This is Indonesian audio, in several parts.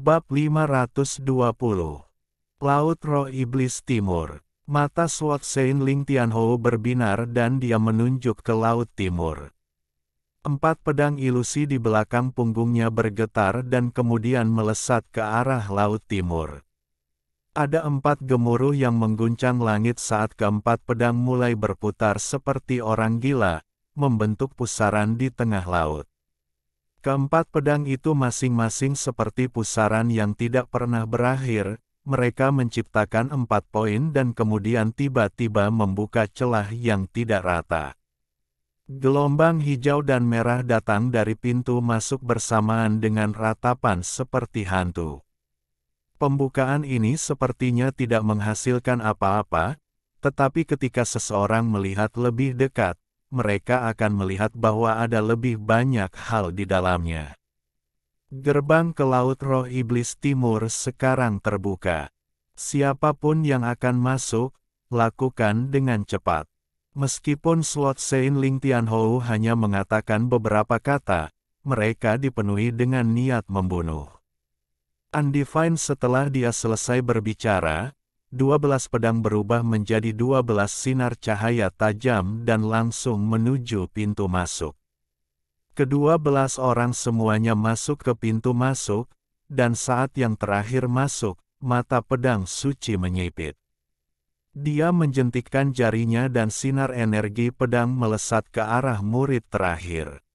Bab 520. Laut Roh Iblis Timur. Mata Sword Sein Ling Tianhou berbinar dan dia menunjuk ke Laut Timur. 4 pedang ilusi di belakang punggungnya bergetar dan kemudian melesat ke arah Laut Timur. Ada 4 gemuruh yang mengguncang langit saat keempat pedang mulai berputar seperti orang gila, membentuk pusaran di tengah laut. Keempat pedang itu masing-masing seperti pusaran yang tidak pernah berakhir, mereka menciptakan 4 poin dan kemudian tiba-tiba membuka celah yang tidak rata. Gelombang hijau dan merah datang dari pintu masuk bersamaan dengan ratapan seperti hantu. Pembukaan ini sepertinya tidak menghasilkan apa-apa, tetapi ketika seseorang melihat lebih dekat, mereka akan melihat bahwa ada lebih banyak hal di dalamnya. Gerbang ke Laut Roh Iblis Timur sekarang terbuka. Siapapun yang akan masuk, lakukan dengan cepat. Meskipun Sword Sein Ling Tianhou hanya mengatakan beberapa kata, mereka dipenuhi dengan niat membunuh. Undefined setelah dia selesai berbicara, 12 pedang berubah menjadi 12 sinar cahaya tajam dan langsung menuju pintu masuk. Ke-12 orang semuanya masuk ke pintu masuk, dan saat yang terakhir masuk, mata pedang suci menyipit. Dia menjentikkan jarinya dan sinar energi pedang melesat ke arah murid terakhir.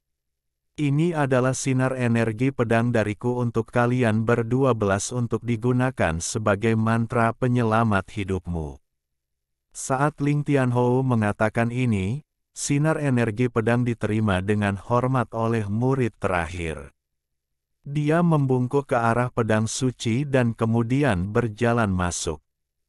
Ini adalah sinar energi pedang dariku untuk kalian ber-12 untuk digunakan sebagai mantra penyelamat hidupmu. Saat Ling Tianhou mengatakan ini, sinar energi pedang diterima dengan hormat oleh murid terakhir. Dia membungkuk ke arah pedang suci dan kemudian berjalan masuk.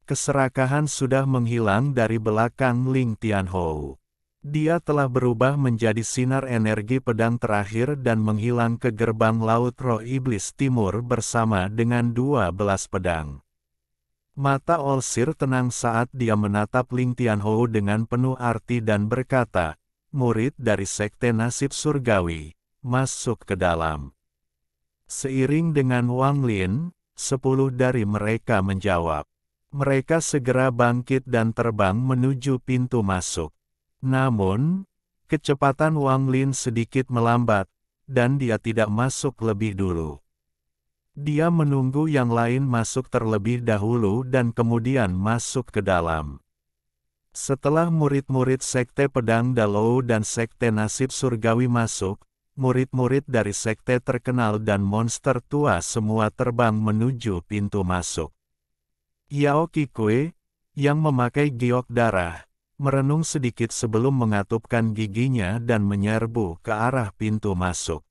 Keserakahan sudah menghilang dari belakang Ling Tianhou. Dia telah berubah menjadi sinar energi pedang terakhir dan menghilang ke gerbang Laut Roh Iblis Timur bersama dengan 12 pedang. Mata Olsir tenang saat dia menatap Ling Tianhou dengan penuh arti dan berkata, "Murid dari Sekte Nasib Surgawi, masuk ke dalam." Seiring dengan Wang Lin, 10 dari mereka menjawab. Mereka segera bangkit dan terbang menuju pintu masuk. Namun, kecepatan Wang Lin sedikit melambat, dan dia tidak masuk lebih dulu. Dia menunggu yang lain masuk terlebih dahulu dan kemudian masuk ke dalam. Setelah murid-murid Sekte Pedang Dalou dan Sekte Nasib Surgawi masuk, murid-murid dari sekte terkenal dan monster tua semua terbang menuju pintu masuk. Yao Qikui, yang memakai giok darah, merenung sedikit sebelum mengatupkan giginya dan menyerbu ke arah pintu masuk.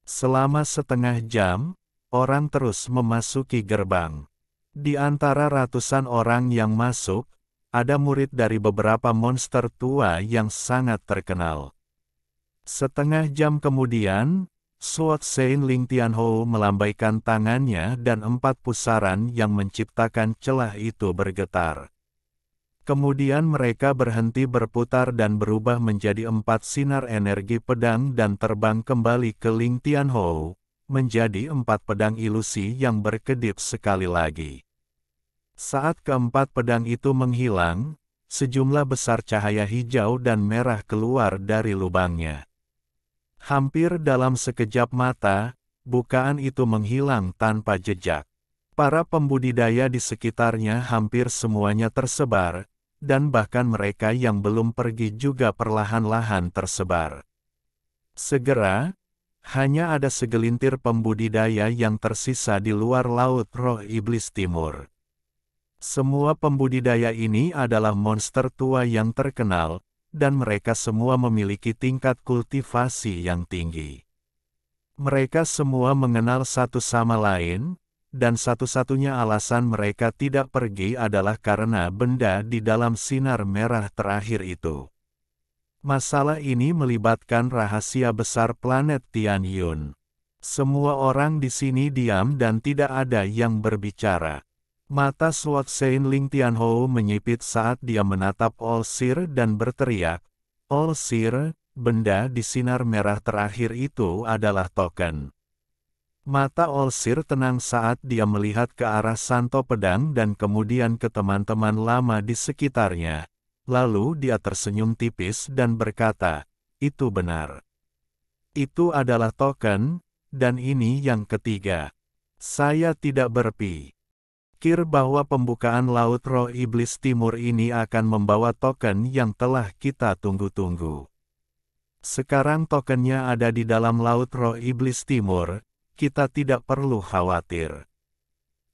Selama setengah jam, orang terus memasuki gerbang. Di antara ratusan orang yang masuk, ada murid dari beberapa monster tua yang sangat terkenal. Setengah jam kemudian, Sword Sein Ling Tianhou melambaikan tangannya dan 4 pusaran yang menciptakan celah itu bergetar. Kemudian mereka berhenti berputar dan berubah menjadi 4 sinar energi pedang dan terbang kembali ke Ling Tianhou, menjadi 4 pedang ilusi yang berkedip sekali lagi. Saat keempat pedang itu menghilang, sejumlah besar cahaya hijau dan merah keluar dari lubangnya. Hampir dalam sekejap mata, bukaan itu menghilang tanpa jejak. Para pembudidaya di sekitarnya hampir semuanya tersebar, dan bahkan mereka yang belum pergi juga perlahan-lahan tersebar. Segera, hanya ada segelintir pembudidaya yang tersisa di luar Laut Roh Iblis Timur. Semua pembudidaya ini adalah monster tua yang terkenal, dan mereka semua memiliki tingkat kultivasi yang tinggi. Mereka semua mengenal satu sama lain, dan satu-satunya alasan mereka tidak pergi adalah karena benda di dalam sinar merah terakhir itu. Masalah ini melibatkan rahasia besar planet Tianyun. Semua orang di sini diam dan tidak ada yang berbicara. Mata Sword Sein Ling Tianhou menyipit saat dia menatap Olsir dan berteriak, "Olsir, benda di sinar merah terakhir itu adalah token." Mata Olsir tenang saat dia melihat ke arah Santo Pedang dan kemudian ke teman-teman lama di sekitarnya. Lalu dia tersenyum tipis dan berkata, "Itu benar. Itu adalah token, dan ini yang ketiga. Saya tidak berpikir bahwa pembukaan Laut Roh Iblis Timur ini akan membawa token yang telah kita tunggu-tunggu. Sekarang tokennya ada di dalam Laut Roh Iblis Timur, kita tidak perlu khawatir.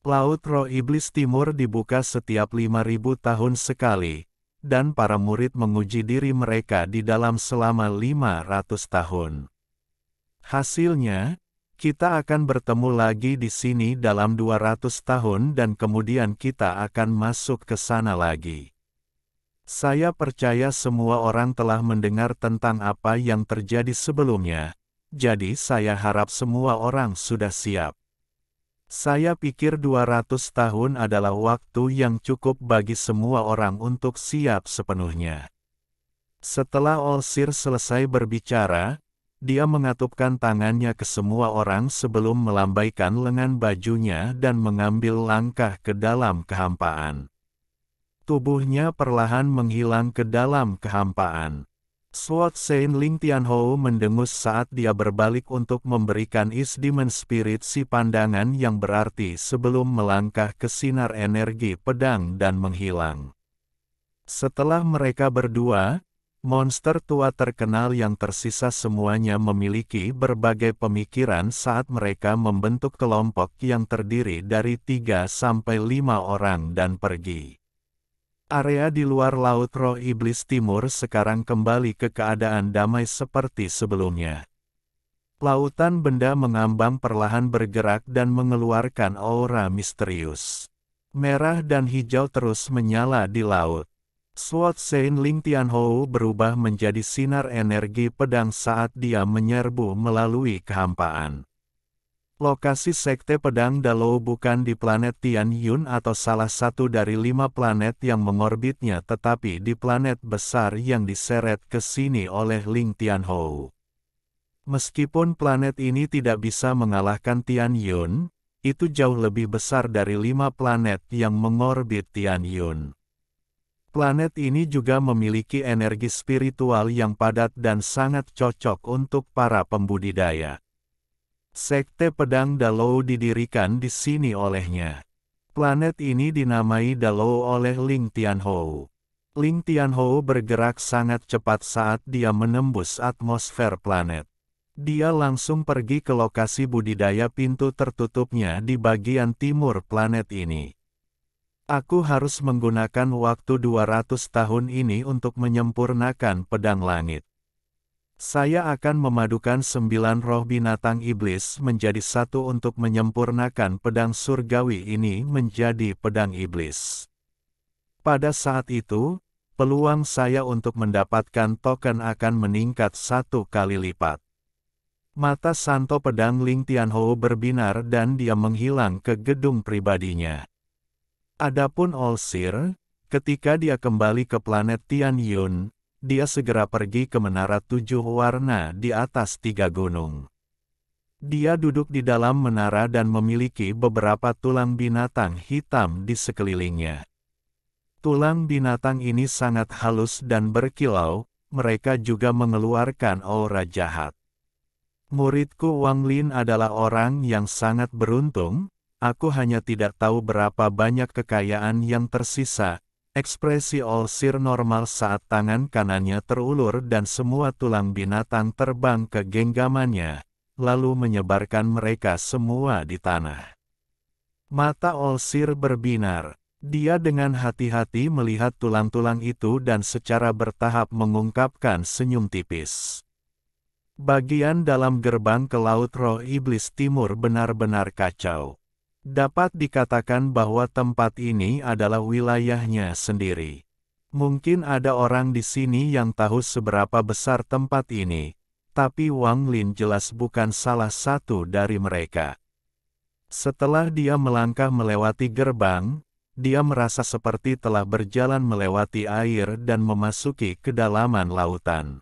Laut Roh Iblis Timur dibuka setiap 5.000 tahun sekali, dan para murid menguji diri mereka di dalam selama 500 tahun. Hasilnya, kita akan bertemu lagi di sini dalam 200 tahun dan kemudian kita akan masuk ke sana lagi. Saya percaya semua orang telah mendengar tentang apa yang terjadi sebelumnya, jadi saya harap semua orang sudah siap. Saya pikir 200 tahun adalah waktu yang cukup bagi semua orang untuk siap sepenuhnya." Setelah Olsir selesai berbicara, dia mengatupkan tangannya ke semua orang sebelum melambaikan lengan bajunya dan mengambil langkah ke dalam kehampaan. Tubuhnya perlahan menghilang ke dalam kehampaan. Sword Saint Ling Tianhou mendengus saat dia berbalik untuk memberikan Is Demon Spirit si pandangan yang berarti sebelum melangkah ke sinar energi pedang dan menghilang. Setelah mereka berdua, monster tua terkenal yang tersisa semuanya memiliki berbagai pemikiran saat mereka membentuk kelompok yang terdiri dari 3 sampai 5 orang dan pergi. Area di luar Laut Roh Iblis Timur sekarang kembali ke keadaan damai seperti sebelumnya. Lautan benda mengambang perlahan bergerak dan mengeluarkan aura misterius. Merah dan hijau terus menyala di laut. Sword Saint Ling Tianhou berubah menjadi sinar energi pedang saat dia menyerbu melalui kehampaan. Lokasi Sekte Pedang Dalou bukan di planet Tian Yun atau salah satu dari 5 planet yang mengorbitnya tetapi di planet besar yang diseret ke sini oleh Ling Tianhou. Meskipun planet ini tidak bisa mengalahkan Tian Yun, itu jauh lebih besar dari 5 planet yang mengorbit Tian Yun. Planet ini juga memiliki energi spiritual yang padat dan sangat cocok untuk para pembudidaya. Sekte Pedang Dalou didirikan di sini olehnya. Planet ini dinamai Dalou oleh Ling Tianhou. Ling Tianhou bergerak sangat cepat saat dia menembus atmosfer planet. Dia langsung pergi ke lokasi budidaya pintu tertutupnya di bagian timur planet ini. "Aku harus menggunakan waktu 200 tahun ini untuk menyempurnakan pedang langit. Saya akan memadukan 9 roh binatang iblis menjadi satu untuk menyempurnakan pedang surgawi ini menjadi pedang iblis. Pada saat itu, peluang saya untuk mendapatkan token akan meningkat 1 kali lipat." Mata Santo Pedang Ling Tianhou berbinar dan dia menghilang ke gedung pribadinya. Adapun Olsir, ketika dia kembali ke planet Tian Yun, dia segera pergi ke menara 7 warna di atas 3 gunung. Dia duduk di dalam menara dan memiliki beberapa tulang binatang hitam di sekelilingnya. Tulang binatang ini sangat halus dan berkilau, mereka juga mengeluarkan aura jahat. "Muridku Wang Lin adalah orang yang sangat beruntung, aku hanya tidak tahu berapa banyak kekayaan yang tersisa." Ekspresi Olsir normal saat tangan kanannya terulur dan semua tulang binatang terbang ke genggamannya, lalu menyebarkan mereka semua di tanah. Mata Olsir berbinar. Dia dengan hati-hati melihat tulang-tulang itu dan secara bertahap mengungkapkan senyum tipis. Bagian dalam gerbang ke Laut Roh Iblis Timur benar-benar kacau. Dapat dikatakan bahwa tempat ini adalah wilayahnya sendiri. Mungkin ada orang di sini yang tahu seberapa besar tempat ini, tapi Wang Lin jelas bukan salah satu dari mereka. Setelah dia melangkah melewati gerbang, dia merasa seperti telah berjalan melewati air dan memasuki kedalaman lautan.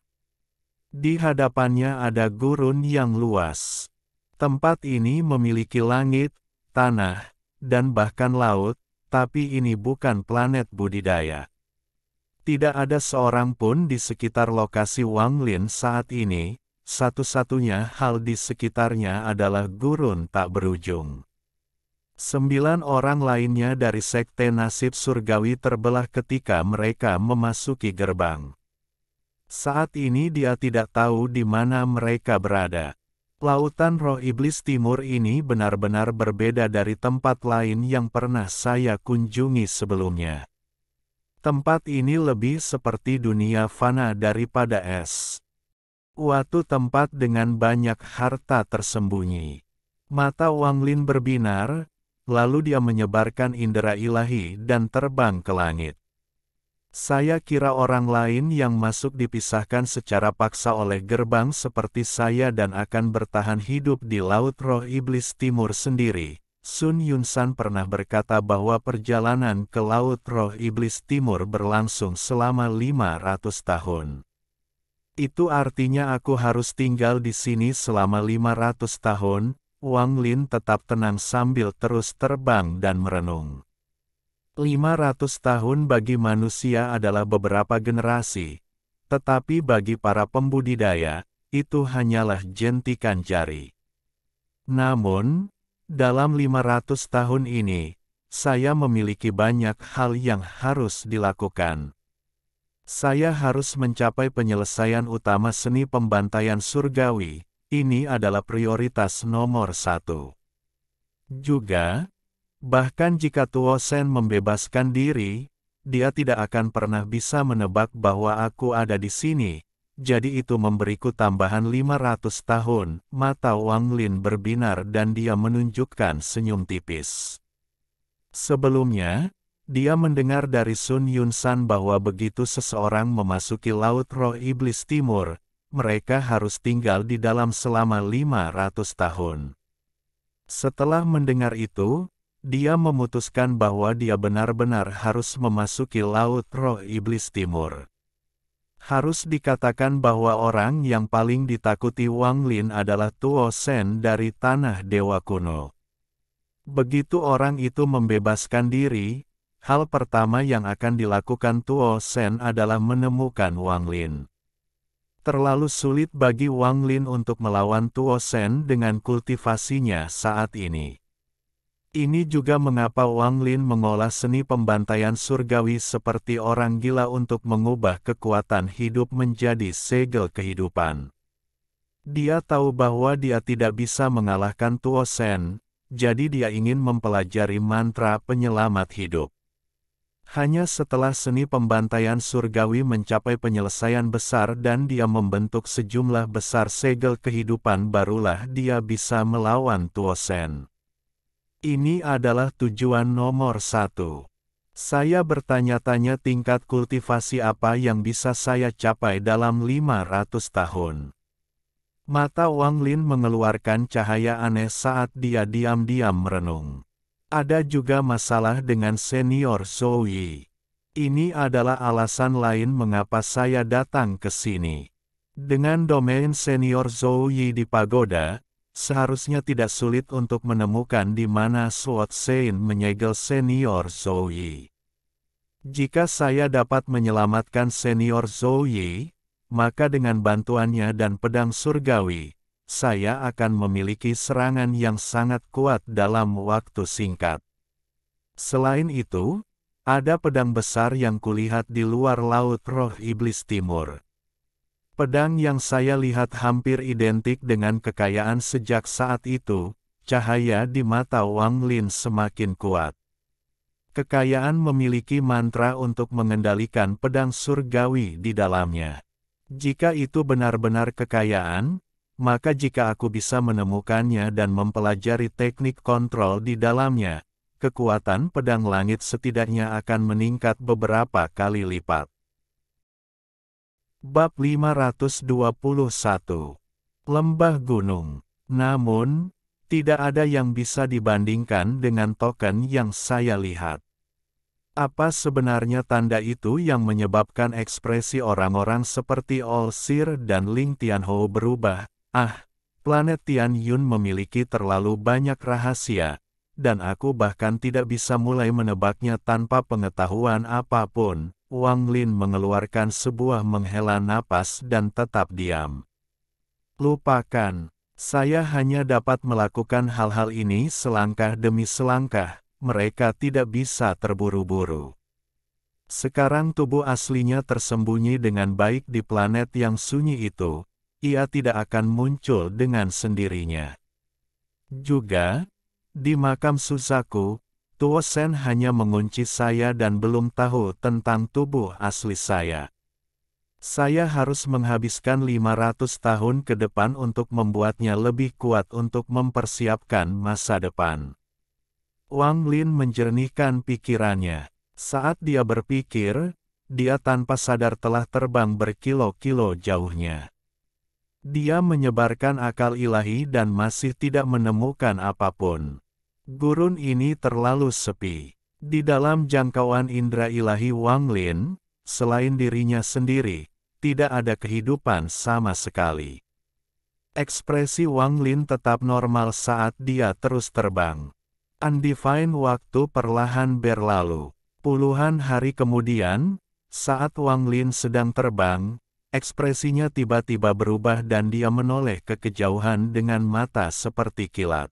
Di hadapannya ada gurun yang luas. Tempat ini memiliki langit, tanah, dan bahkan laut, tapi ini bukan planet budidaya. Tidak ada seorang pun di sekitar lokasi Wanglin saat ini, satu-satunya hal di sekitarnya adalah gurun tak berujung. 9 orang lainnya dari Sekte Nasib Surgawi terbelah ketika mereka memasuki gerbang. Saat ini dia tidak tahu di mana mereka berada. Lautan Roh Iblis Timur ini benar-benar berbeda dari tempat lain yang pernah saya kunjungi sebelumnya. Tempat ini lebih seperti dunia fana daripada es. Suatu tempat dengan banyak harta tersembunyi. Mata Wanglin berbinar, lalu dia menyebarkan indera ilahi dan terbang ke langit. Saya kira orang lain yang masuk dipisahkan secara paksa oleh gerbang seperti saya dan akan bertahan hidup di Laut Roh Iblis Timur sendiri. Sun Yunsan pernah berkata bahwa perjalanan ke Laut Roh Iblis Timur berlangsung selama 500 tahun. Itu artinya aku harus tinggal di sini selama 500 tahun, Wanglin tetap tenang sambil terus terbang dan merenung. 500 tahun bagi manusia adalah beberapa generasi, tetapi bagi para pembudidaya, itu hanyalah jentikan jari. Namun, dalam 500 tahun ini, saya memiliki banyak hal yang harus dilakukan. Saya harus mencapai penyelesaian utama seni pembantaian surgawi, ini adalah prioritas nomor 1. Juga, bahkan jika Tuo Sen membebaskan diri, dia tidak akan pernah bisa menebak bahwa aku ada di sini. Jadi itu memberiku tambahan 500 tahun, mata Wanglin berbinar dan dia menunjukkan senyum tipis. Sebelumnya, dia mendengar dari Sun Yunsan bahwa begitu seseorang memasuki Laut Roh Iblis Timur, mereka harus tinggal di dalam selama 500 tahun. Setelah mendengar itu, dia memutuskan bahwa dia benar-benar harus memasuki Laut Roh Iblis Timur. Harus dikatakan bahwa orang yang paling ditakuti Wanglin adalah Tuo Sen dari Tanah Dewa Kuno. Begitu orang itu membebaskan diri, hal pertama yang akan dilakukan Tuo Sen adalah menemukan Wanglin. Terlalu sulit bagi Wanglin untuk melawan Tuo Sen dengan kultivasinya saat ini. Ini juga mengapa Wanglin mengolah seni pembantaian surgawi seperti orang gila untuk mengubah kekuatan hidup menjadi segel kehidupan. Dia tahu bahwa dia tidak bisa mengalahkan Tuo Sen, jadi dia ingin mempelajari mantra penyelamat hidup. Hanya setelah seni pembantaian surgawi mencapai penyelesaian besar dan dia membentuk sejumlah besar segel kehidupan barulah dia bisa melawan Tuo Sen. Ini adalah tujuan nomor 1. Saya bertanya-tanya tingkat kultivasi apa yang bisa saya capai dalam 500 tahun. Mata Wanglin mengeluarkan cahaya aneh saat dia diam-diam merenung. Ada juga masalah dengan senior Zhou Yi. Ini adalah alasan lain mengapa saya datang ke sini. Dengan domain senior Zhou Yi di pagoda, seharusnya tidak sulit untuk menemukan di mana Suot Sein menyegel senior Zhou Yi. Jika saya dapat menyelamatkan senior Zhou Yi, maka dengan bantuannya dan pedang surgawi, saya akan memiliki serangan yang sangat kuat dalam waktu singkat. Selain itu, ada pedang besar yang kulihat di luar Laut Roh Iblis Timur. Pedang yang saya lihat hampir identik dengan kekayaan sejak saat itu, cahaya di mata Wanglin semakin kuat. Kekayaan memiliki mantra untuk mengendalikan pedang surgawi di dalamnya. Jika itu benar-benar kekayaan, maka jika aku bisa menemukannya dan mempelajari teknik kontrol di dalamnya, kekuatan pedang langit setidaknya akan meningkat beberapa kali lipat. Bab 521. Lembah Gunung. Namun, tidak ada yang bisa dibandingkan dengan token yang saya lihat. Apa sebenarnya tanda itu yang menyebabkan ekspresi orang-orang seperti All Seer dan Ling Tianhou berubah? Planet Tian Yun memiliki terlalu banyak rahasia, dan aku bahkan tidak bisa mulai menebaknya tanpa pengetahuan apapun. Wang Lin mengeluarkan sebuah menghela napas dan tetap diam. Lupakan, saya hanya dapat melakukan hal-hal ini selangkah demi selangkah, mereka tidak bisa terburu-buru. Sekarang tubuh aslinya tersembunyi dengan baik di planet yang sunyi itu, ia tidak akan muncul dengan sendirinya. Juga, di makam Suzaku, Tuo Shen hanya mengunci saya dan belum tahu tentang tubuh asli saya. Saya harus menghabiskan 500 tahun ke depan untuk membuatnya lebih kuat untuk mempersiapkan masa depan. Wang Lin menjernihkan pikirannya. Saat dia berpikir, dia tanpa sadar telah terbang berkilo-kilo jauhnya. Dia menyebarkan akal ilahi dan masih tidak menemukan apapun. Gurun ini terlalu sepi. Di dalam jangkauan indera ilahi Wang Lin, selain dirinya sendiri, tidak ada kehidupan sama sekali. Ekspresi Wang Lin tetap normal saat dia terus terbang. Undefined waktu perlahan berlalu. Puluhan hari kemudian, saat Wang Lin sedang terbang, ekspresinya tiba-tiba berubah dan dia menoleh ke kejauhan dengan mata seperti kilat.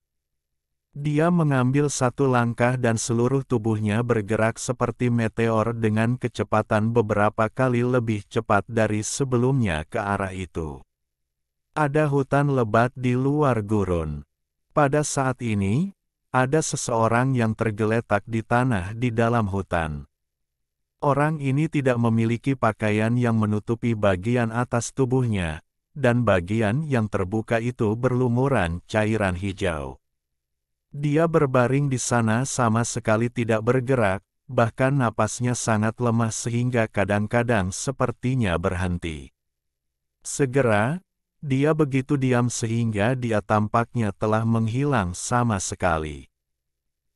Dia mengambil satu langkah dan seluruh tubuhnya bergerak seperti meteor dengan kecepatan beberapa kali lebih cepat dari sebelumnya ke arah itu. Ada hutan lebat di luar gurun. Pada saat ini, ada seseorang yang tergeletak di tanah di dalam hutan. Orang ini tidak memiliki pakaian yang menutupi bagian atas tubuhnya, dan bagian yang terbuka itu berlumuran cairan hijau. Dia berbaring di sana sama sekali tidak bergerak, bahkan napasnya sangat lemah sehingga kadang-kadang sepertinya berhenti. Segera, dia begitu diam sehingga dia tampaknya telah menghilang sama sekali.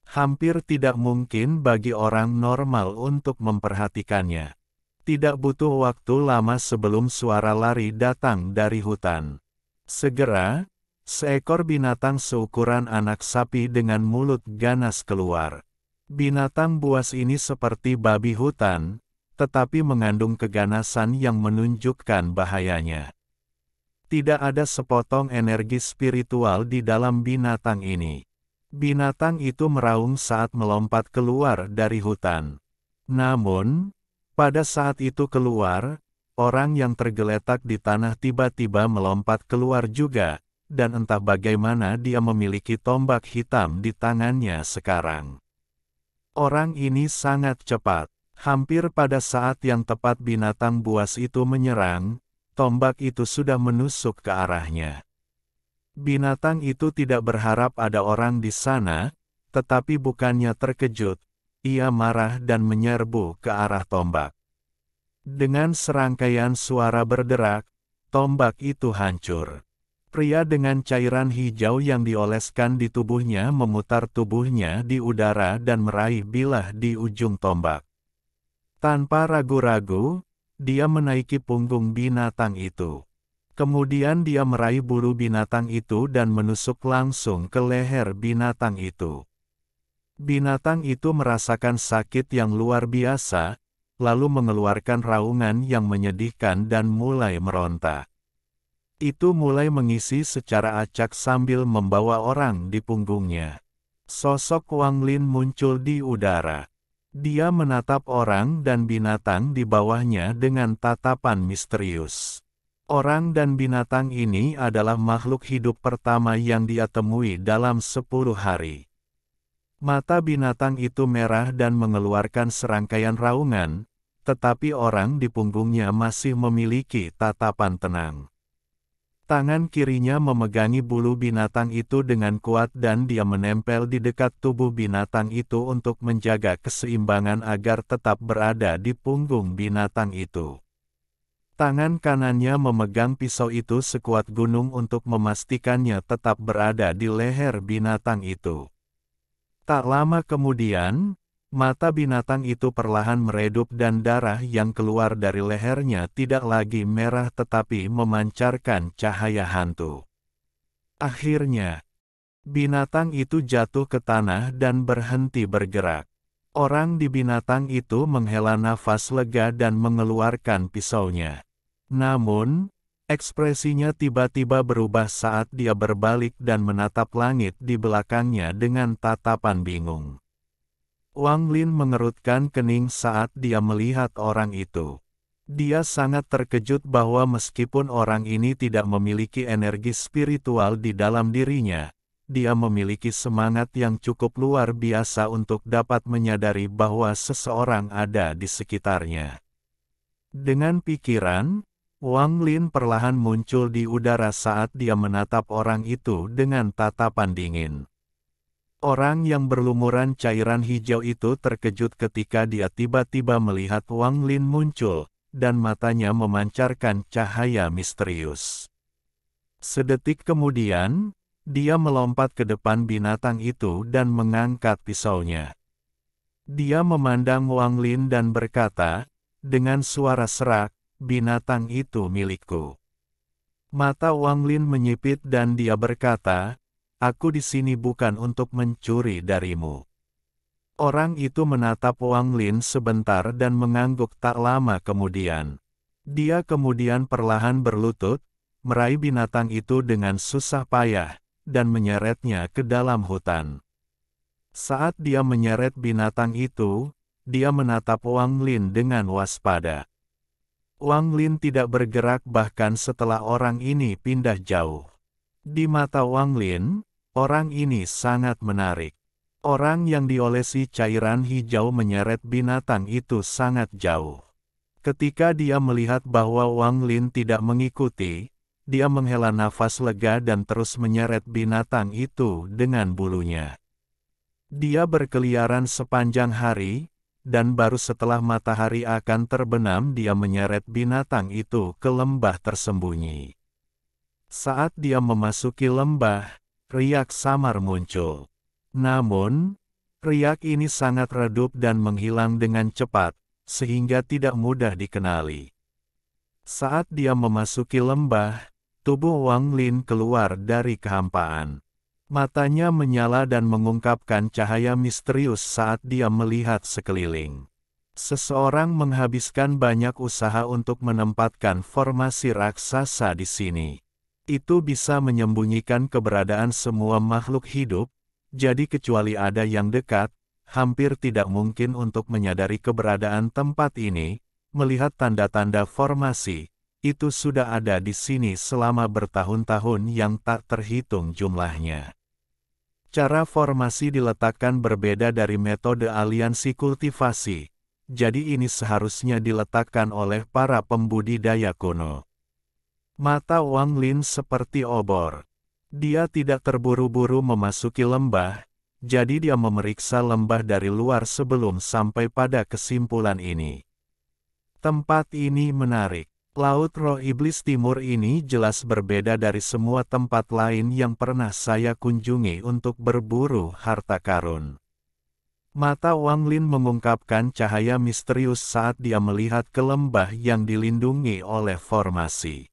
Hampir tidak mungkin bagi orang normal untuk memperhatikannya. Tidak butuh waktu lama sebelum suara lari datang dari hutan. Segera, seekor binatang seukuran anak sapi dengan mulut ganas keluar. Binatang buas ini seperti babi hutan, tetapi mengandung keganasan yang menunjukkan bahayanya. Tidak ada sepotong energi spiritual di dalam binatang ini. Binatang itu meraung saat melompat keluar dari hutan. Namun, pada saat itu keluar, orang yang tergeletak di tanah tiba-tiba melompat keluar juga. Dan entah bagaimana dia memiliki tombak hitam di tangannya sekarang. Orang ini sangat cepat. Hampir pada saat yang tepat binatang buas itu menyerang, tombak itu sudah menusuk ke arahnya. Binatang itu tidak berharap ada orang di sana, tetapi bukannya terkejut, ia marah dan menyerbu ke arah tombak. Dengan serangkaian suara berderak, tombak itu hancur. Pria dengan cairan hijau yang dioleskan di tubuhnya memutar tubuhnya di udara dan meraih bilah di ujung tombak. Tanpa ragu-ragu, dia menaiki punggung binatang itu. Kemudian dia meraih bulu binatang itu dan menusuk langsung ke leher binatang itu. Binatang itu merasakan sakit yang luar biasa, lalu mengeluarkan raungan yang menyedihkan dan mulai meronta. Itu mulai mengisi secara acak sambil membawa orang di punggungnya. Sosok Wang Lin muncul di udara. Dia menatap orang dan binatang di bawahnya dengan tatapan misterius. Orang dan binatang ini adalah makhluk hidup pertama yang dia temui dalam 10 hari. Mata binatang itu merah dan mengeluarkan serangkaian raungan, tetapi orang di punggungnya masih memiliki tatapan tenang. Tangan kirinya memegangi bulu binatang itu dengan kuat dan dia menempel di dekat tubuh binatang itu untuk menjaga keseimbangan agar tetap berada di punggung binatang itu. Tangan kanannya memegang pisau itu sekuat gunung untuk memastikannya tetap berada di leher binatang itu. Tak lama kemudian, mata binatang itu perlahan meredup dan darah yang keluar dari lehernya tidak lagi merah tetapi memancarkan cahaya hantu. Akhirnya, binatang itu jatuh ke tanah dan berhenti bergerak. Orang di binatang itu menghela nafas lega dan mengeluarkan pisaunya. Namun, ekspresinya tiba-tiba berubah saat dia berbalik dan menatap langit di belakangnya dengan tatapan bingung. Wang Lin mengerutkan kening saat dia melihat orang itu. Dia sangat terkejut bahwa meskipun orang ini tidak memiliki energi spiritual di dalam dirinya, dia memiliki semangat yang cukup luar biasa untuk dapat menyadari bahwa seseorang ada di sekitarnya. Dengan pikiran, Wang Lin perlahan muncul di udara saat dia menatap orang itu dengan tatapan dingin. Orang yang berlumuran cairan hijau itu terkejut ketika dia tiba-tiba melihat Wang Lin muncul, dan matanya memancarkan cahaya misterius. Sedetik kemudian, dia melompat ke depan binatang itu dan mengangkat pisaunya. Dia memandang Wang Lin dan berkata, dengan suara serak, "Binatang itu milikku." Mata Wang Lin menyipit dan dia berkata, "Aku di sini bukan untuk mencuri darimu." Orang itu menatap Wang Lin sebentar dan mengangguk tak lama kemudian. Dia kemudian perlahan berlutut, meraih binatang itu dengan susah payah, dan menyeretnya ke dalam hutan. Saat dia menyeret binatang itu, dia menatap Wang Lin dengan waspada. Wang Lin tidak bergerak bahkan setelah orang ini pindah jauh. Di mata Wang Lin, orang ini sangat menarik. Orang yang diolesi cairan hijau menyeret binatang itu sangat jauh. Ketika dia melihat bahwa Wang Lin tidak mengikuti, dia menghela nafas lega dan terus menyeret binatang itu dengan bulunya. Dia berkeliaran sepanjang hari, dan baru setelah matahari akan terbenam dia menyeret binatang itu ke lembah tersembunyi. Saat dia memasuki lembah, riak samar muncul. Namun, riak ini sangat redup dan menghilang dengan cepat, sehingga tidak mudah dikenali. Saat dia memasuki lembah, tubuh Wang Lin keluar dari kehampaan. Matanya menyala dan mengungkapkan cahaya misterius saat dia melihat sekeliling. Seseorang menghabiskan banyak usaha untuk menempatkan formasi raksasa di sini. Itu bisa menyembunyikan keberadaan semua makhluk hidup, jadi kecuali ada yang dekat, hampir tidak mungkin untuk menyadari keberadaan tempat ini. Melihat tanda-tanda formasi, itu sudah ada di sini selama bertahun-tahun yang tak terhitung jumlahnya. Cara formasi diletakkan berbeda dari metode aliansi kultivasi, jadi ini seharusnya diletakkan oleh para pembudidaya kuno. Mata Wang Lin seperti obor. Dia tidak terburu-buru memasuki lembah, jadi dia memeriksa lembah dari luar sebelum sampai pada kesimpulan ini. Tempat ini menarik. Laut Roh Iblis Timur ini jelas berbeda dari semua tempat lain yang pernah saya kunjungi untuk berburu harta karun. Mata Wang Lin mengungkapkan cahaya misterius saat dia melihat ke lembah yang dilindungi oleh formasi.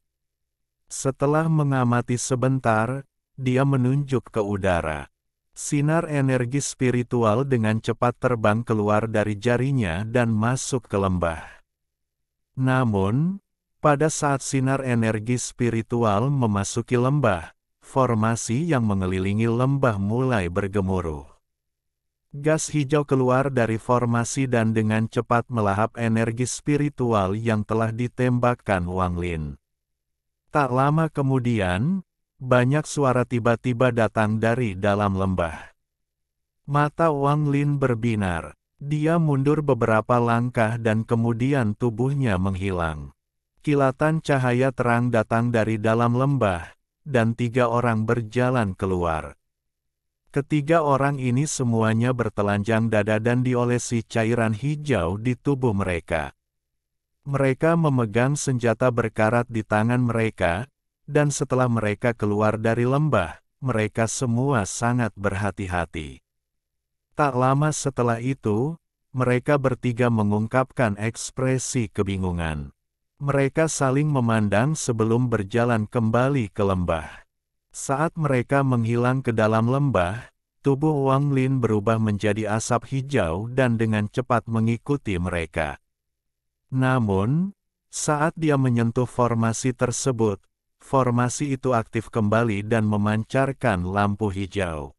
Setelah mengamati sebentar, dia menunjuk ke udara. Sinar energi spiritual dengan cepat terbang keluar dari jarinya dan masuk ke lembah. Namun, pada saat sinar energi spiritual memasuki lembah, formasi yang mengelilingi lembah mulai bergemuruh. Gas hijau keluar dari formasi dan dengan cepat melahap energi spiritual yang telah ditembakkan Wang Lin. Tak lama kemudian, banyak suara tiba-tiba datang dari dalam lembah. Mata Wang Lin berbinar. Dia mundur beberapa langkah dan kemudian tubuhnya menghilang. Kilatan cahaya terang datang dari dalam lembah, dan 3 orang berjalan keluar. Ketiga orang ini semuanya bertelanjang dada dan diolesi cairan hijau di tubuh mereka. Mereka memegang senjata berkarat di tangan mereka, dan setelah mereka keluar dari lembah, mereka semua sangat berhati-hati. Tak lama setelah itu, mereka bertiga mengungkapkan ekspresi kebingungan. Mereka saling memandang sebelum berjalan kembali ke lembah. Saat mereka menghilang ke dalam lembah, tubuh Wang Lin berubah menjadi asap hijau dan dengan cepat mengikuti mereka. Namun, saat dia menyentuh formasi tersebut, formasi itu aktif kembali dan memancarkan lampu hijau.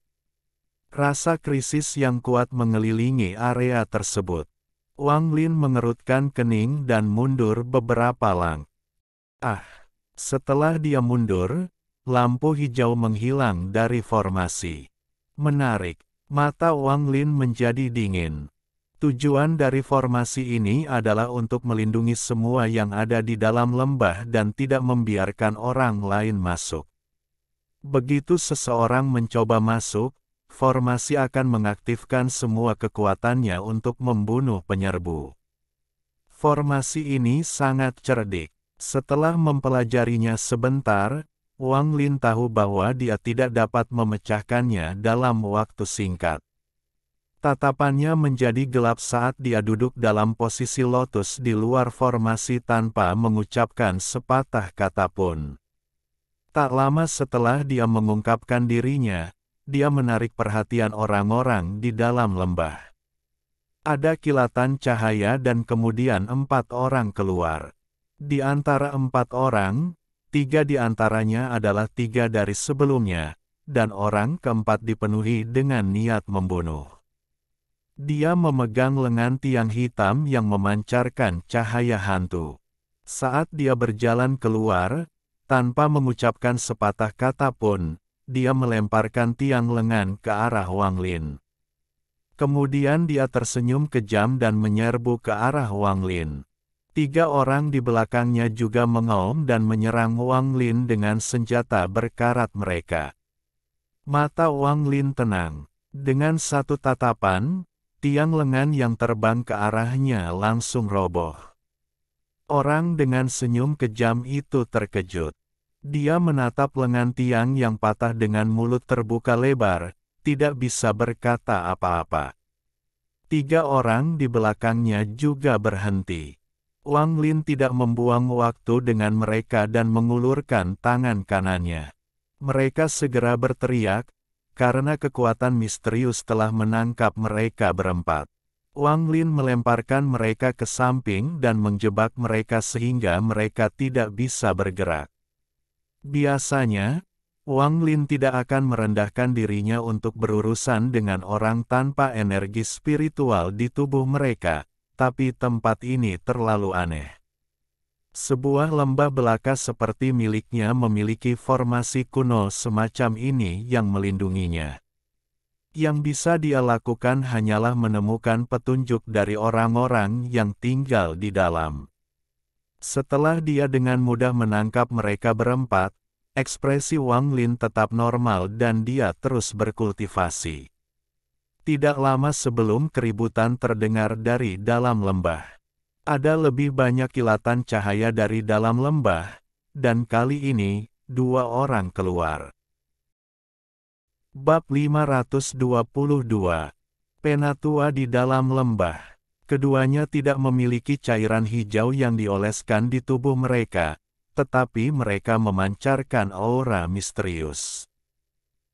Rasa krisis yang kuat mengelilingi area tersebut. Wang Lin mengerutkan kening dan mundur beberapa langkah. Setelah dia mundur, lampu hijau menghilang dari formasi. Menarik, mata Wang Lin menjadi dingin. Tujuan dari formasi ini adalah untuk melindungi semua yang ada di dalam lembah dan tidak membiarkan orang lain masuk. Begitu seseorang mencoba masuk, formasi akan mengaktifkan semua kekuatannya untuk membunuh penyerbu. Formasi ini sangat cerdik. Setelah mempelajarinya sebentar, Wang Lin tahu bahwa dia tidak dapat memecahkannya dalam waktu singkat. Tatapannya menjadi gelap saat dia duduk dalam posisi lotus di luar formasi tanpa mengucapkan sepatah kata pun. Tak lama setelah dia mengungkapkan dirinya, dia menarik perhatian orang-orang di dalam lembah. Ada kilatan cahaya dan kemudian 4 orang keluar. Di antara 4 orang, 3 di antaranya adalah 3 dari sebelumnya, dan orang keempat dipenuhi dengan niat membunuh. Dia memegang lengan tiang hitam yang memancarkan cahaya hantu. Saat dia berjalan keluar, tanpa mengucapkan sepatah kata pun, dia melemparkan tiang lengan ke arah Wang Lin. Kemudian dia tersenyum kejam dan menyerbu ke arah Wang Lin. 3 orang di belakangnya juga mengaum dan menyerang Wang Lin dengan senjata berkarat mereka. Mata Wang Lin tenang. Dengan satu tatapan, tiang lengan yang terbang ke arahnya langsung roboh. Orang dengan senyum kejam itu terkejut. Dia menatap lengan tiang yang patah dengan mulut terbuka lebar, tidak bisa berkata apa-apa. 3 orang di belakangnya juga berhenti. Wang Lin tidak membuang waktu dengan mereka dan mengulurkan tangan kanannya. Mereka segera berteriak, karena kekuatan misterius telah menangkap mereka berempat. Wang Lin melemparkan mereka ke samping dan menjebak mereka sehingga mereka tidak bisa bergerak. Biasanya, Wang Lin tidak akan merendahkan dirinya untuk berurusan dengan orang tanpa energi spiritual di tubuh mereka, tapi tempat ini terlalu aneh. Sebuah lembah belaka seperti miliknya memiliki formasi kuno semacam ini yang melindunginya. Yang bisa dia lakukan hanyalah menemukan petunjuk dari orang-orang yang tinggal di dalam. Setelah dia dengan mudah menangkap mereka berempat, ekspresi Wang Lin tetap normal dan dia terus berkultivasi. Tidak lama sebelum keributan terdengar dari dalam lembah. Ada lebih banyak kilatan cahaya dari dalam lembah, dan kali ini, 2 orang keluar. Bab 522. Penatua di dalam lembah. Keduanya tidak memiliki cairan hijau yang dioleskan di tubuh mereka, tetapi mereka memancarkan aura misterius.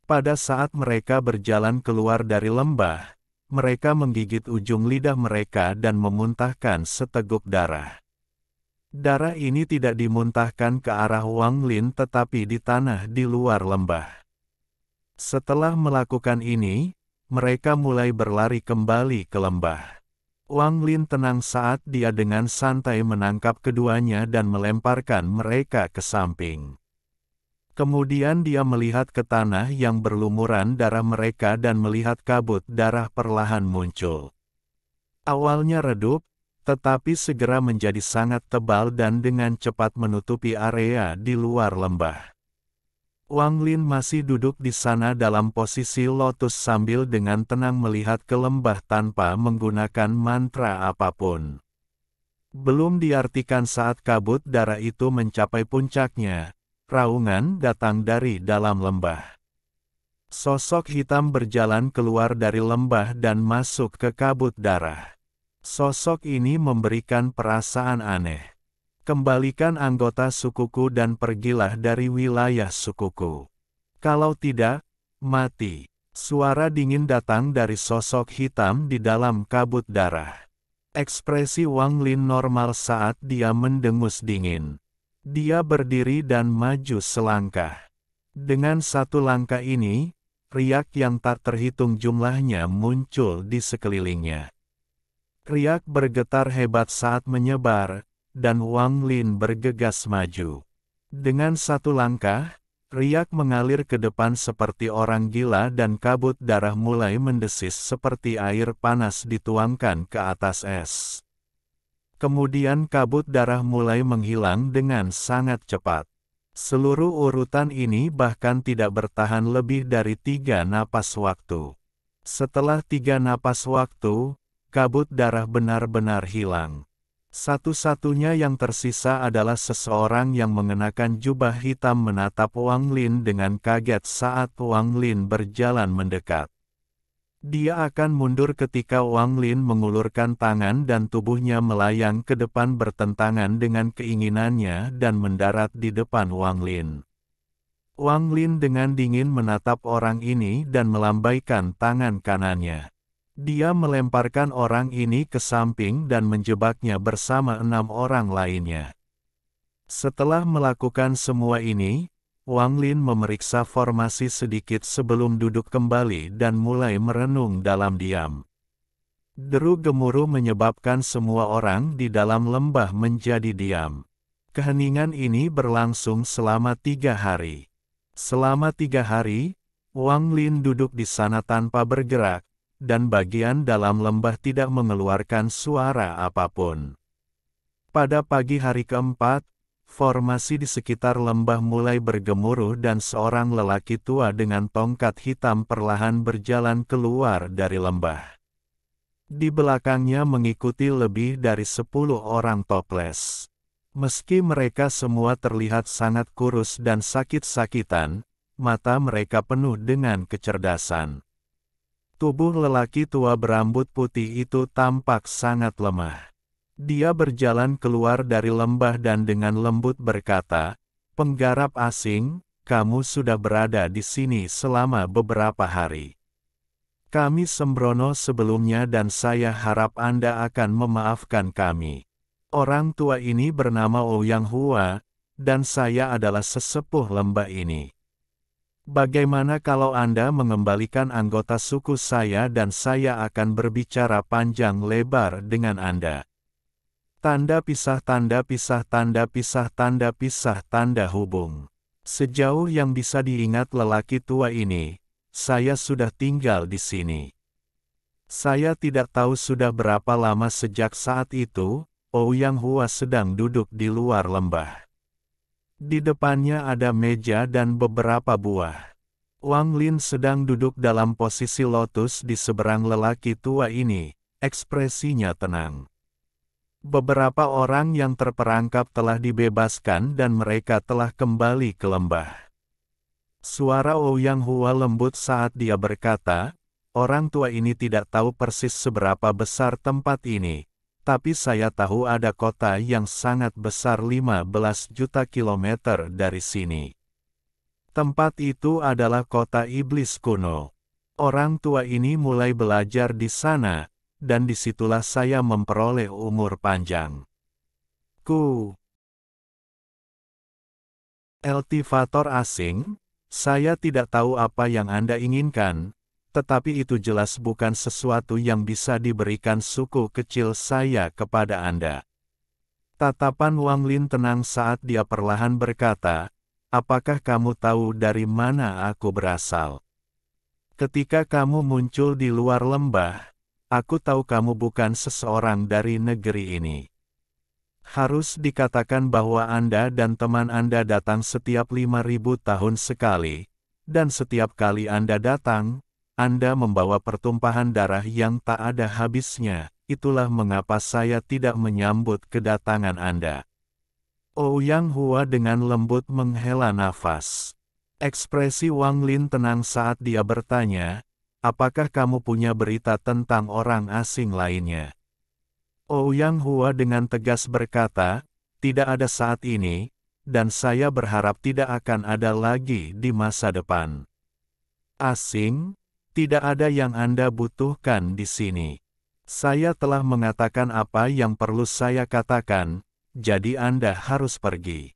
Pada saat mereka berjalan keluar dari lembah, mereka menggigit ujung lidah mereka dan memuntahkan seteguk darah. Darah ini tidak dimuntahkan ke arah Wang Lin tetapi di tanah di luar lembah. Setelah melakukan ini, mereka mulai berlari kembali ke lembah. Wang Lin tenang saat dia dengan santai menangkap keduanya dan melemparkan mereka ke samping. Kemudian dia melihat ke tanah yang berlumuran darah mereka dan melihat kabut darah perlahan muncul. Awalnya redup, tetapi segera menjadi sangat tebal dan dengan cepat menutupi area di luar lembah. Wang Lin masih duduk di sana dalam posisi lotus sambil dengan tenang melihat ke lembah tanpa menggunakan mantra apapun. Belum diartikan saat kabut darah itu mencapai puncaknya, raungan datang dari dalam lembah. Sosok hitam berjalan keluar dari lembah dan masuk ke kabut darah. Sosok ini memberikan perasaan aneh. Kembalikan anggota sukuku dan pergilah dari wilayah sukuku. Kalau tidak, mati. Suara dingin datang dari sosok hitam di dalam kabut darah. Ekspresi Wang Lin normal saat dia mendengus dingin. Dia berdiri dan maju selangkah. Dengan satu langkah ini, riak yang tak terhitung jumlahnya muncul di sekelilingnya. Riak bergetar hebat saat menyebar, dan Wang Lin bergegas maju. Dengan satu langkah, riak mengalir ke depan seperti orang gila dan kabut darah mulai mendesis seperti air panas dituangkan ke atas es. Kemudian kabut darah mulai menghilang dengan sangat cepat. Seluruh urutan ini bahkan tidak bertahan lebih dari 3 napas waktu. Setelah 3 napas waktu, kabut darah benar-benar hilang. Satu-satunya yang tersisa adalah seseorang yang mengenakan jubah hitam menatap Wang Lin dengan kaget saat Wang Lin berjalan mendekat. Dia akan mundur ketika Wang Lin mengulurkan tangan dan tubuhnya melayang ke depan bertentangan dengan keinginannya dan mendarat di depan Wang Lin. Wang Lin dengan dingin menatap orang ini dan melambaikan tangan kanannya. Dia melemparkan orang ini ke samping dan menjebaknya bersama 6 orang lainnya. Setelah melakukan semua ini, Wang Lin memeriksa formasi sedikit sebelum duduk kembali dan mulai merenung dalam diam. Deru gemuruh menyebabkan semua orang di dalam lembah menjadi diam. Keheningan ini berlangsung selama 3 hari. Selama 3 hari, Wang Lin duduk di sana tanpa bergerak, dan bagian dalam lembah tidak mengeluarkan suara apapun. Pada pagi hari keempat, formasi di sekitar lembah mulai bergemuruh dan seorang lelaki tua dengan tongkat hitam perlahan berjalan keluar dari lembah. Di belakangnya mengikuti lebih dari 10 orang toples. Meski mereka semua terlihat sangat kurus dan sakit-sakitan, mata mereka penuh dengan kecerdasan. Tubuh lelaki tua berambut putih itu tampak sangat lemah. Dia berjalan keluar dari lembah dan dengan lembut berkata, "Penggarap asing, kamu sudah berada di sini selama beberapa hari. Kami sembrono sebelumnya dan saya harap Anda akan memaafkan kami." Orang tua ini bernama Ouyang Hua, dan saya adalah sesepuh lembah ini. Bagaimana kalau Anda mengembalikan anggota suku saya dan saya akan berbicara panjang lebar dengan Anda. Tanda pisah tanda pisah tanda pisah tanda pisah tanda hubung. Sejauh yang bisa diingat lelaki tua ini, saya sudah tinggal di sini. Saya tidak tahu sudah berapa lama sejak saat itu, Ouyang Hua sedang duduk di luar lembah. Di depannya ada meja dan beberapa buah. Wang Lin sedang duduk dalam posisi lotus di seberang lelaki tua ini, ekspresinya tenang. Beberapa orang yang terperangkap telah dibebaskan dan mereka telah kembali ke lembah. Suara Ouyang Hua lembut saat dia berkata, "Orang tua ini tidak tahu persis seberapa besar tempat ini. Tapi saya tahu ada kota yang sangat besar 15 juta kilometer dari sini. Tempat itu adalah kota iblis kuno. Orang tua ini mulai belajar di sana, dan disitulah saya memperoleh umur panjang." Kultivator asing, saya tidak tahu apa yang Anda inginkan, tetapi itu jelas bukan sesuatu yang bisa diberikan suku kecil saya kepada Anda. Tatapan Wang Lin tenang saat dia perlahan berkata, "Apakah kamu tahu dari mana aku berasal? Ketika kamu muncul di luar lembah, aku tahu kamu bukan seseorang dari negeri ini. Harus dikatakan bahwa Anda dan teman Anda datang setiap 5.000 tahun sekali, dan setiap kali Anda datang, Anda membawa pertumpahan darah yang tak ada habisnya, itulah mengapa saya tidak menyambut kedatangan Anda." Ouyang Hua dengan lembut menghela nafas. Ekspresi Wang Lin tenang saat dia bertanya, "Apakah kamu punya berita tentang orang asing lainnya?" Ouyang Hua dengan tegas berkata, "Tidak ada saat ini, dan saya berharap tidak akan ada lagi di masa depan. Asing, tidak ada yang Anda butuhkan di sini. Saya telah mengatakan apa yang perlu saya katakan, jadi Anda harus pergi.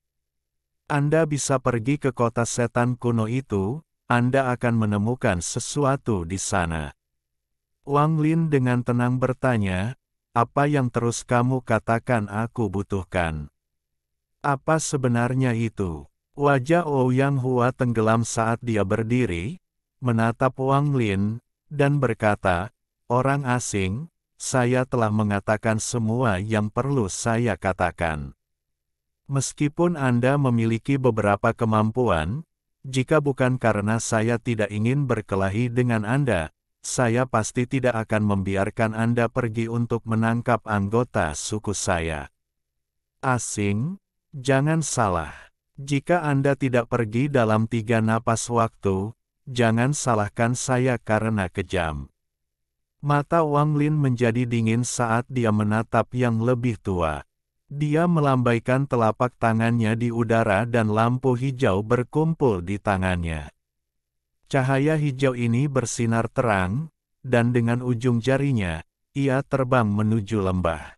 Anda bisa pergi ke kota setan kuno itu, Anda akan menemukan sesuatu di sana. Wang Lin dengan tenang bertanya, apa yang terus kamu katakan aku butuhkan? Apa sebenarnya itu? Wajah Ouyang Hua tenggelam saat dia berdiri, menatap Wang Lin, dan berkata, orang asing, saya telah mengatakan semua yang perlu saya katakan. Meskipun Anda memiliki beberapa kemampuan, jika bukan karena saya tidak ingin berkelahi dengan Anda, saya pasti tidak akan membiarkan Anda pergi untuk menangkap anggota suku saya. Asing, jangan salah. Jika Anda tidak pergi dalam 3 napas waktu, jangan salahkan saya karena kejam. Mata Wang Lin menjadi dingin saat dia menatap yang lebih tua. Dia melambaikan telapak tangannya di udara dan lampu hijau berkumpul di tangannya. Cahaya hijau ini bersinar terang, dan dengan ujung jarinya, ia terbang menuju lembah.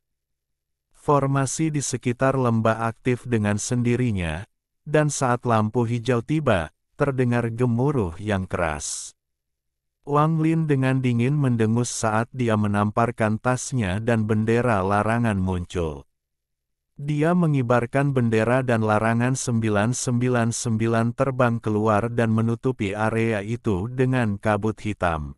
Formasi di sekitar lembah aktif dengan sendirinya, dan saat lampu hijau tiba, terdengar gemuruh yang keras. Wang Lin dengan dingin mendengus saat dia menamparkan tasnya dan bendera larangan muncul. Dia mengibarkan bendera dan larangan 999 terbang keluar dan menutupi area itu dengan kabut hitam.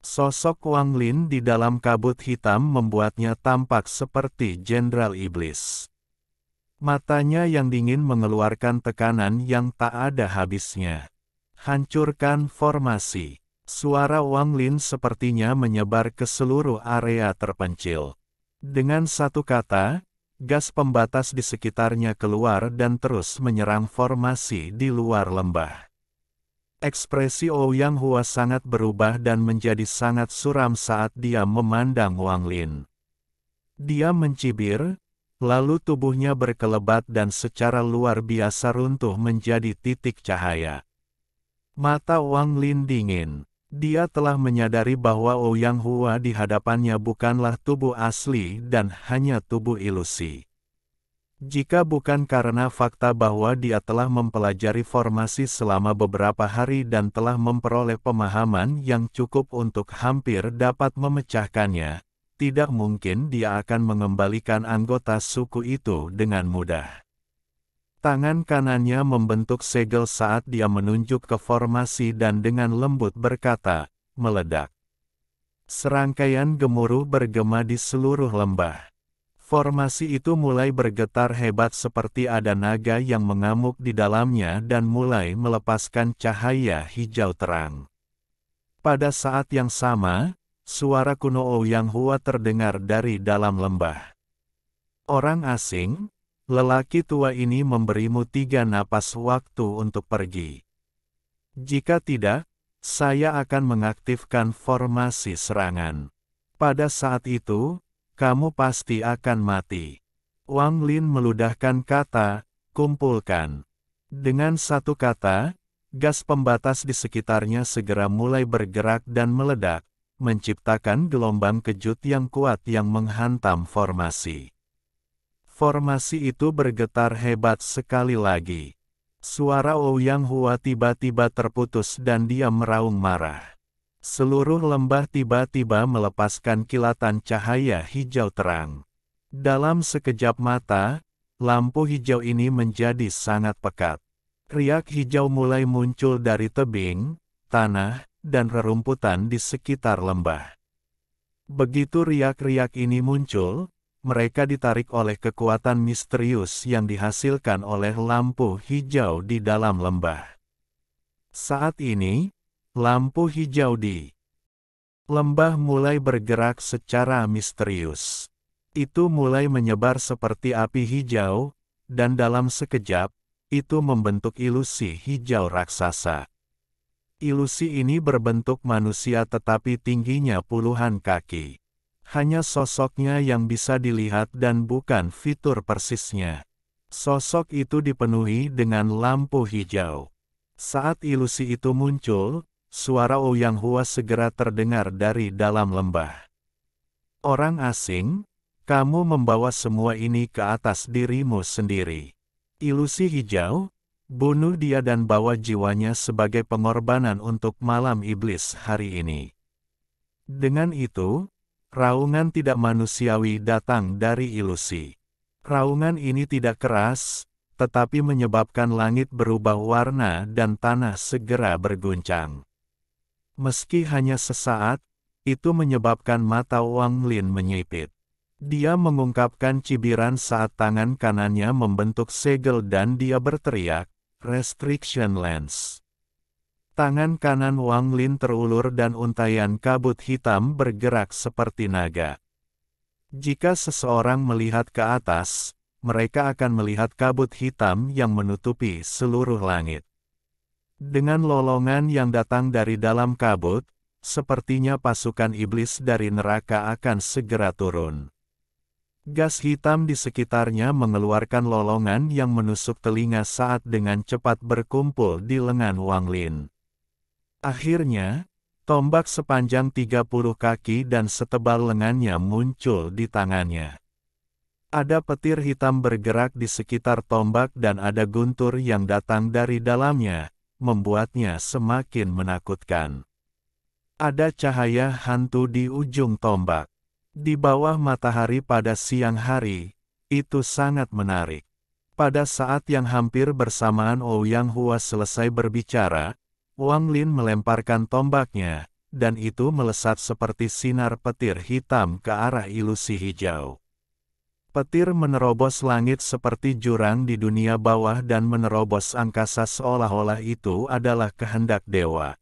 Sosok Wang Lin di dalam kabut hitam membuatnya tampak seperti Jenderal Iblis. Matanya yang dingin mengeluarkan tekanan yang tak ada habisnya. Hancurkan formasi. Suara Wang Lin sepertinya menyebar ke seluruh area terpencil. Dengan satu kata, gas pembatas di sekitarnya keluar dan terus menyerang formasi di luar lembah. Ekspresi Ouyang Hua sangat berubah dan menjadi sangat suram saat dia memandang Wang Lin. Dia mencibir, lalu tubuhnya berkelebat dan secara luar biasa runtuh menjadi titik cahaya. Mata Wang Lin dingin. Dia telah menyadari bahwa Ouyang Hua di hadapannya bukanlah tubuh asli dan hanya tubuh ilusi. Jika bukan karena fakta bahwa dia telah mempelajari formasi selama beberapa hari dan telah memperoleh pemahaman yang cukup untuk hampir dapat memecahkannya, tidak mungkin dia akan mengembalikan anggota suku itu dengan mudah. Tangan kanannya membentuk segel saat dia menunjuk ke formasi dan dengan lembut berkata, meledak. Serangkaian gemuruh bergema di seluruh lembah. Formasi itu mulai bergetar hebat seperti ada naga yang mengamuk di dalamnya dan mulai melepaskan cahaya hijau terang. Pada saat yang sama, suara kuno Ouyang Hua terdengar dari dalam lembah. Orang asing, lelaki tua ini memberimu 3 napas waktu untuk pergi. Jika tidak, saya akan mengaktifkan formasi serangan. Pada saat itu, kamu pasti akan mati. Wang Lin meludahkan kata, kumpulkan. Dengan satu kata, gas pembatas di sekitarnya segera mulai bergerak dan meledak, menciptakan gelombang kejut yang kuat yang menghantam formasi. Formasi itu bergetar hebat sekali lagi. Suara Ouyang Hua tiba-tiba terputus dan dia meraung marah. Seluruh lembah tiba-tiba melepaskan kilatan cahaya hijau terang. Dalam sekejap mata, lampu hijau ini menjadi sangat pekat. Riak hijau mulai muncul dari tebing, tanah, dan rerumputan di sekitar lembah. Begitu riak-riak ini muncul, mereka ditarik oleh kekuatan misterius yang dihasilkan oleh lampu hijau di dalam lembah. Saat ini, lampu hijau di lembah mulai bergerak secara misterius. Itu mulai menyebar seperti api hijau, dan dalam sekejap, itu membentuk ilusi hijau raksasa. Ilusi ini berbentuk manusia tetapi tingginya puluhan kaki. Hanya sosoknya yang bisa dilihat dan bukan fitur persisnya. Sosok itu dipenuhi dengan lampu hijau. Saat ilusi itu muncul, suara Ouyang Hua segera terdengar dari dalam lembah. Orang asing, kamu membawa semua ini ke atas dirimu sendiri. Ilusi hijau, bunuh dia dan bawa jiwanya sebagai pengorbanan untuk malam iblis hari ini. Dengan itu, raungan tidak manusiawi datang dari ilusi. Raungan ini tidak keras, tetapi menyebabkan langit berubah warna dan tanah segera berguncang. Meski hanya sesaat, itu menyebabkan mata Wang Lin menyipit. Dia mengungkapkan cibiran saat tangan kanannya membentuk segel dan dia berteriak, "Restriction Lens." Tangan kanan Wang Lin terulur dan untaian kabut hitam bergerak seperti naga. Jika seseorang melihat ke atas, mereka akan melihat kabut hitam yang menutupi seluruh langit. Dengan lolongan yang datang dari dalam kabut, sepertinya pasukan iblis dari neraka akan segera turun. Gas hitam di sekitarnya mengeluarkan lolongan yang menusuk telinga saat dengan cepat berkumpul di lengan Wang Lin. Akhirnya, tombak sepanjang 30 kaki dan setebal lengannya muncul di tangannya. Ada petir hitam bergerak di sekitar tombak dan ada guntur yang datang dari dalamnya, membuatnya semakin menakutkan. Ada cahaya hantu di ujung tombak. Di bawah matahari pada siang hari, itu sangat menarik. Pada saat yang hampir bersamaan Ouyang Hua selesai berbicara, Wang Lin melemparkan tombaknya, dan itu melesat seperti sinar petir hitam ke arah ilusi hijau. Petir menerobos langit seperti jurang di dunia bawah dan menerobos angkasa seolah-olah itu adalah kehendak dewa.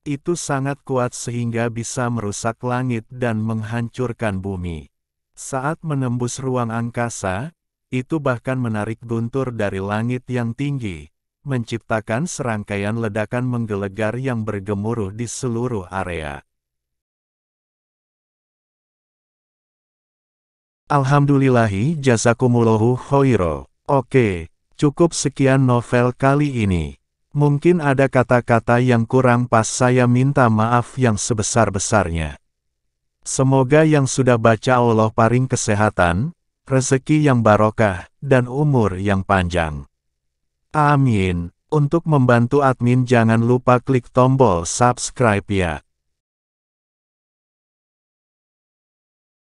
Itu sangat kuat sehingga bisa merusak langit dan menghancurkan bumi. Saat menembus ruang angkasa, itu bahkan menarik guntur dari langit yang tinggi, menciptakan serangkaian ledakan menggelegar yang bergemuruh di seluruh area. Alhamdulillahi jazakumullahu khairo. Oke, cukup sekian novel kali ini. Mungkin ada kata-kata yang kurang pas, saya minta maaf yang sebesar-besarnya. Semoga yang sudah baca Allah paring kesehatan, rezeki yang barokah, dan umur yang panjang. Amin. Untuk membantu admin jangan lupa klik tombol subscribe ya.